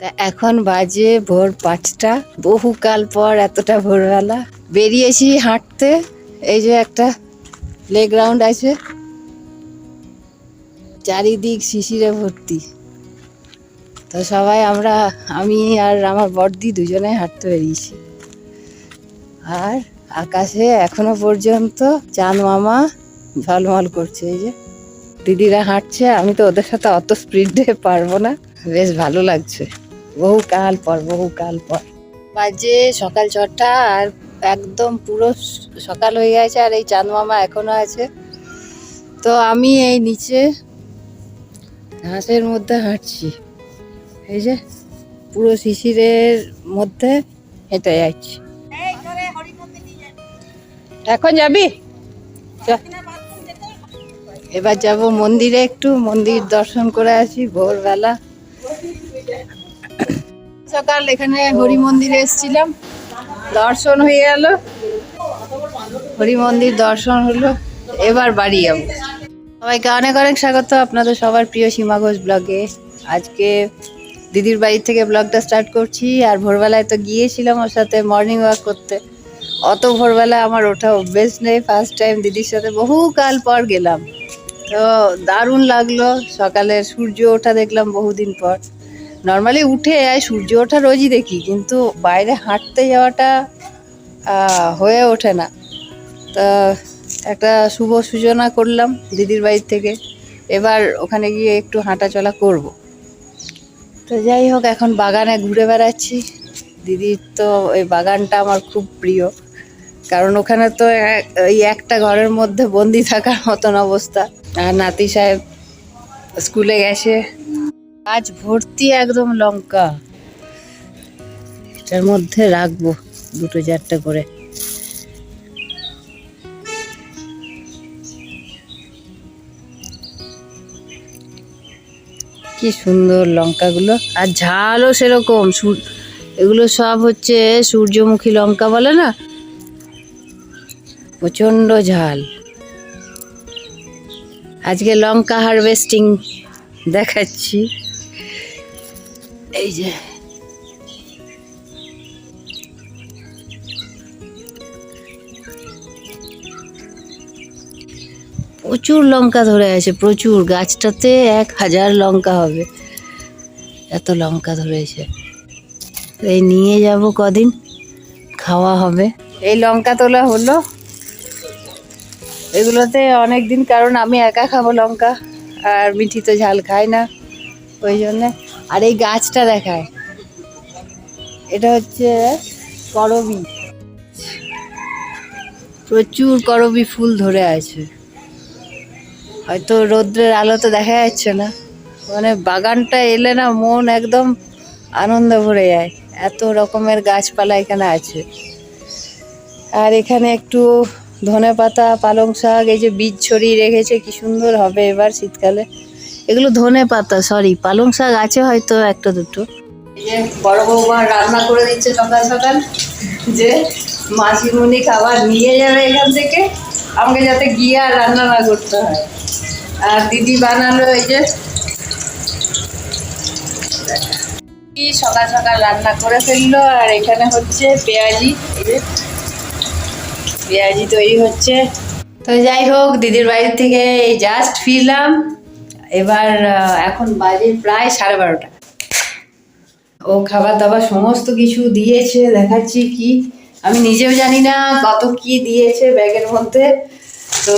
তা এখন বাজে ভোর 5টা। বহুকাল পর এতটা ভোরবেলা বেরিয়েছি হাঁটতে। এই যে একটা প্লেগ্রাউন্ড আছে, চারিদিক শিশিরে ভর্তি। তো সবাই আমি আর আমার বড়দি দুজনে হাঁটতে বেরিয়েছি। আর আকাশে এখনো পর্যন্ত চাঁদ মামা ঝলমল করছে। এই যে দিদিরা হাঁটছে, আমি তো ওদের সাথে অত স্পিডে পারবো না। বেশ ভালো লাগছে। বহুকাল পর বাজে সকাল 6টা, আর একদম পুরো সকাল হয়ে গেছে, আর এই চাঁদ মামা এখনো আছে। তো আমি এই নিচে ঘাসের মধ্যে হাঁটছি। এই যে পুরো শিশিরের মধ্যে হেঁটে যাচ্ছি। এখন যাবি? এবার যাব মন্দিরে, একটু মন্দির দর্শন করে আসি ভোরবেলা। সকাল এখানে হরি মন্দিরে এসেছিলাম, দর্শন হয়ে গেল, হরি মন্দির দর্শন হলো। এবার বাড়ি যাবো। সবাইকে অনেক অনেক স্বাগত আপনাদের সবার প্রিয় সীমা ঘোষ ব্লগে। আজকে দিদির বাড়ি থেকে ব্লগটা স্টার্ট করছি। আর ভোরবেলায় তো গিয়েছিলাম ওর সাথে মর্নিং ওয়াক করতে। অত ভোরবেলায় আমার ওঠা অভ্যেস নেই, ফার্স্ট টাইম দিদির সাথে বহুকাল পর গেলাম। তো দারুণ লাগলো। সকালের সূর্য ওঠা দেখলাম বহুদিন পর। নর্মালি উঠে সূর্য ওঠা রোজই দেখি, কিন্তু বাইরে হাঁটতে যাওয়াটা হয়ে ওঠে না। তা একটা শুভ সূচনা করলাম দিদির বাড়ির থেকে। এবার ওখানে গিয়ে একটু হাঁটা চলা করব। তো যাই হোক, এখন বাগানে ঘুরে বেড়াচ্ছি। দিদির তো ওই বাগানটা আমার খুব প্রিয়, কারণ ওখানে তো ওই একটা ঘরের মধ্যে বন্দি থাকার মতন অবস্থা। আর নাতি সাহেব স্কুলে গেছে। গাছ ভর্তি একদম লঙ্কা। এটার মধ্যে রাখবো 2-4টা করে। কি সুন্দর লঙ্কাগুলো, আর ঝালও সেরকম। এগুলো সব হচ্ছে সূর্যমুখী লঙ্কা বলে না, প্রচন্ড ঝাল। আজকে লঙ্কা হারভেস্টিং দেখাচ্ছি। এই যে প্রচুর লঙ্কা ধরে আছে, প্রচুর। গাছটাতে 1000 লঙ্কা হবে, এত লঙ্কা ধরেছে। এই নিয়ে যাব, কদিন খাওয়া হবে। এই লঙ্কা তোলা হলো এগুলোতে অনেক দিন, কারণ আমি একা খাবো লঙ্কা, আর মিঠি তো ঝাল খায় না, ওই জন্যে। আর এই গাছটা দেখায়, এটা হচ্ছে করবী। প্রচুর করবী ফুল ধরে আছে। হয়তো রৌদ্রের আলোতে দেখা যাচ্ছে না। মানে বাগানটা এলে না মন একদম আনন্দ ভরে যায়, এত রকমের গাছপালা এখানে আছে। আর এখানে একটু ধনেপাতা, পালং শাক, এই যে বীজ ছড়িয়ে রেখেছে, কি সুন্দর হবে এবার শীতকালে। এগুলো ধনেপাতা, সরি, পালং শাক আছে হয়তো 1-2। এই যে বড় বৌমা রান্না করে দিচ্ছে সকাল সকাল, যে মাসিমণি খাবার নিয়ে যাবে এখান থেকে, আমাকে যাতে গিয়ে আর রান্না না করতে হয়। আর দিদি বানালো এই যে সকাল সকাল রান্না করে ফেললো। আর এখানে হচ্ছে পেঁয়াজি, এই যে পেঁয়াজি তৈরি হচ্ছে। তো যাই হোক, দিদির বাড়ির থেকে এই জাস্ট ফিরলাম। এবার এখন বাজে প্রায় 12:30। ও খাবার দাবার সমস্ত কিছু দিয়েছে, দেখাচ্ছি কি। আমি নিজেও জানি না কত কি দিয়েছে ব্যাগের মধ্যে। তো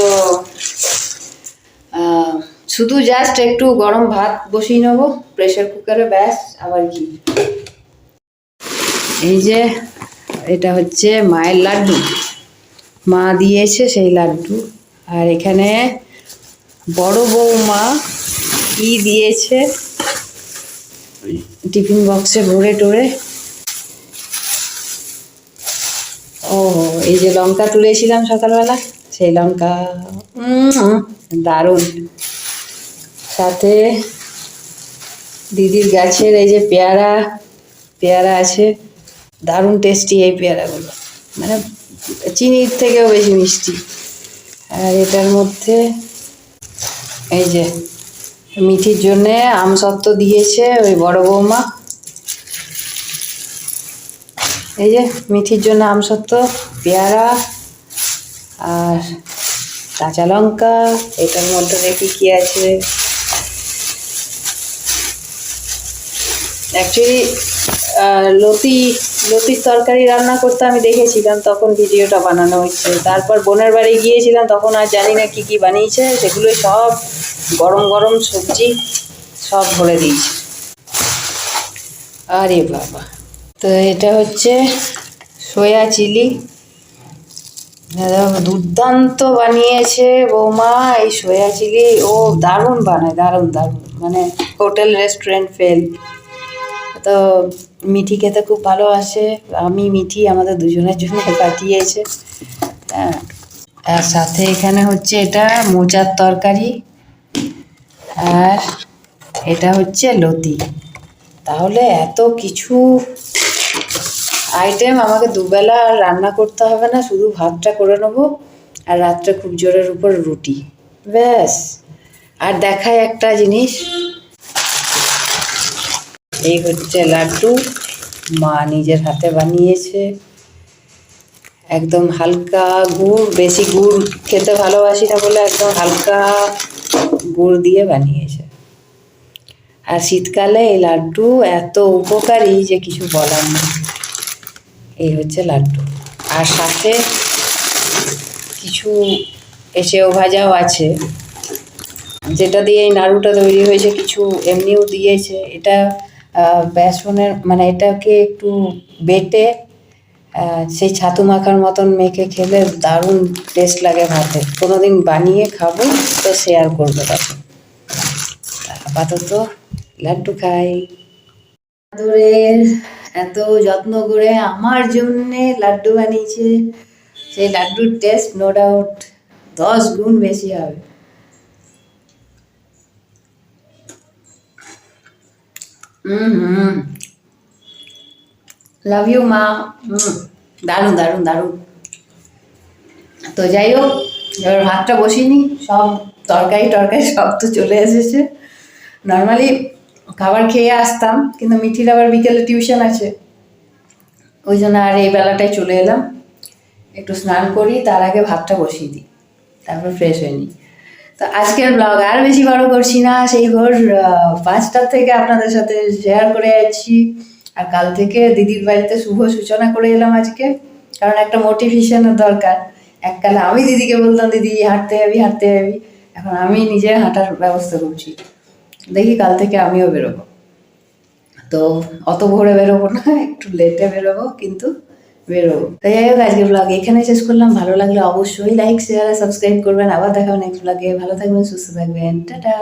শুধু জাস্ট একটু গরম ভাত বসিয়ে নেবো প্রেসার কুকারে, ব্যাস। আবার কি, এই যে এটা হচ্ছে মায়ের লাড্ডু, মা দিয়েছে সেই লাড্ডু। আর এখানে বড় বৌমা কি দিয়েছে টিফিন বক্সে ভরে টোরে। ও, এই যে লঙ্কা তুলেছিলাম সকালবেলা, সেই লঙ্কা দারুণ। সাথে দিদির গাছের এই যে পেয়ারা আছে, দারুণ টেস্টি এই পেয়ারাগুলো, মানে চিনির থেকেও বেশি মিষ্টি। আর এটার মধ্যে এই যে মিঠির জন্যে আমসত্ত্ব দিয়েছে ওই বড় বৌমা। এই যে মিঠির জন্য আমসত্ত্ব, পেয়ারা আর কাঁচা লঙ্কা। এটার মধ্যে দেখি কি আছে। অ্যাকচুয়ালি লতির তরকারি রান্না করতে আমি দেখেছিলাম, তখন ভিডিওটা বানানো হচ্ছে। তারপর বোনের বাড়ি গিয়েছিলাম, তখন আর জানি না কি কি বানিয়েছে। সেগুলো সব গরম গরম সবজি সব ভরে দিয়েছে। আরে বাবা! তো এটা হচ্ছে সয়া চিলি, দুর্দান্ত বানিয়েছে বৌমা এই সয়া চিলি। ও দারুণ বানায়, দারুণ দারুণ, মানে হোটেল রেস্টুরেন্ট ফেল। তো মিঠি খেতে খুব ভালোবাসে, আমি মিঠি আমাদের দুজনের জন্য পাঠিয়েছে। হ্যাঁ, আর সাথে এখানে হচ্ছে এটা মোচার তরকারি, আর এটা হচ্ছে লতি। তাহলে এত কিছু আইটেম, আমাকে দুবেলা আর রান্না করতে হবে না, শুধু ভাতটা করে নেবো আর রাত্রে খুব জোরের উপর রুটি, ব্যাস। আর দেখায় একটা জিনিস, এই হচ্ছে লাড্ডু, মা নিজের হাতে বানিয়েছে। একদম হালকা গুড়, বেশি গুড় খেতে ভালোবাসি না বলে একদম হালকা গুড় দিয়ে বানিয়েছে। আর শীতকালে এই লাড্ডু এত উপকারী যে কিছু বলার নেই। এই হচ্ছে লাড্ডু, আর সাথে কিছু সেও ভাজাও আছে, যেটা দিয়ে এই নাড়ুটা তৈরি হয়েছে। কিছু এমনিও দিয়েছে। এটা বেসনের, মানে এটাকে একটু বেটে সেই ছাতু মাখার মতন মেখে খেলে দারুণ টেস্ট লাগে ভাতে। কোনোদিন বানিয়ে খাবো তো শেয়ার করবো তাকে। আপাতত লাড্ডু খাই। আদরের এত যত্ন করে আমার জন্যে লাড্ডু বানিয়েছে, সেই লাড্ডুর টেস্ট নো ডাউট 10 গুণ বেশি হবে। লাভ ইউ মা। দারুণ দারুণ দারুণ। তো যাই হোক, এবার ভাতটা বসিয়ে, সব তরকারি টরকারি সব তো চলে এসেছে। নর্মালি খাবার খেয়ে আসতাম, কিন্তু মিঠির আবার বিকেলে টিউশন আছে, ওই জন্য আর এই বেলাটায় চলে এলাম। একটু স্নান করি, তার আগে ভাতটা বসিয়ে দিই, তারপর ফ্রেশ হয়ে নিই। তো আজকের ব্লগ আর বেশি বড় করছি না, সেই ভোর 5টার থেকে আপনাদের সাথে শেয়ার করে যাচ্ছি। আর কাল থেকে দিদির বাড়িতে শুভ সূচনা করে এলাম আজকে, কারণ একটা মোটিভেশনের দরকার। এককালে আমি দিদিকে বলতাম, দিদি হাঁটতে যাবি হাঁটতে যাবি, এখন আমি নিজে হাঁটার ব্যবস্থা করছি। দেখি কাল থেকে আমিও বেরোবো। তো অত ভোরে বেরোবো না, একটু লেটে বেরোবো, কিন্তু বেরোবো। তো যাই হোক, আজকের ব্লগ এখানে শেষ করলাম। ভালো লাগলে অবশ্যই লাইক শেয়ার আর সাবস্ক্রাইব করবেন। আবার দেখা হবে নেক্সট ব্লগে। ভালো থাকবেন, সুস্থ থাকবেন, টাটা।